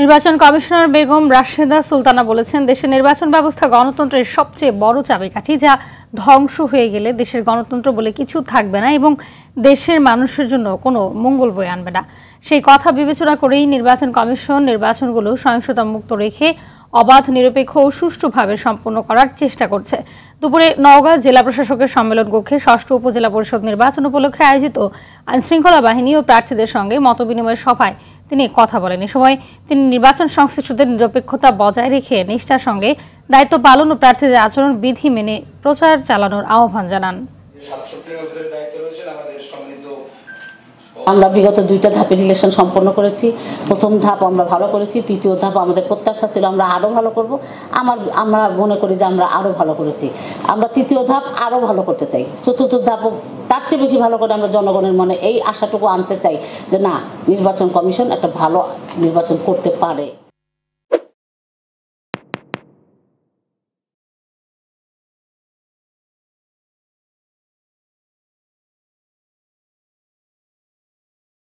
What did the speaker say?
নির্বাচন কমিশনার বেগম রাশেদা সুলতানা বলেছেন, দেশের নির্বাচন ব্যবস্থা গণতন্ত্রের সবচেয়ে বড় চাবিকাঠি, যা ধ্বংস হয়ে গেলে দেশের গণতন্ত্র বলে কিছু থাকবে না এবং দেশের মানুষের জন্য কোনো মঙ্গল বয়ে আনবে না। সেই কথা বিবেচনা করেই নির্বাচন কমিশন নির্বাচনগুলো সহিংসতা মুক্ত রেখে অবাধ, নিরপেক্ষ ও সুষ্ঠুভাবে সম্পন্ন করার চেষ্টা করছে। দুপুরে নওগাঁ জেলা প্রশাসকের সম্মেলন কক্ষে ৬ষ্ঠ উপজেলা পরিষদ নির্বাচন উপলক্ষে আয়োজিত আইনশৃঙ্খলা বাহিনী ও প্রার্থীদের সঙ্গে মতবিনিময় সভায় তিনি কথা বলেন। এ সময় তিনি নির্বাচন সংশ্লিষ্টদের নিরপেক্ষতা বজায় রেখে নিষ্ঠার সঙ্গে দায়িত্ব পালন ও প্রার্থীদের আচরণ বিধি মেনে প্রচার চালানোর আহ্বান জানান। আমরা বিগত 2টা ধাপের ইলেকশন সম্পন্ন করেছি। প্রথম ধাপ আমরা ভালো করেছি, তৃতীয় ধাপ আমাদের প্রত্যাশা ছিল আমরা আরও ভালো করব। আমরা মনে করি যে আমরা আরও ভালো করেছি। আমরা তৃতীয় ধাপ আরও ভালো করতে চাই, চতুর্থ ধাপও তার চেয়ে বেশি ভালো করে আমরা জনগণের মনে এই আশাটুকু আনতে চাই যে না, নির্বাচন কমিশন একটা ভালো নির্বাচন করতে পারে।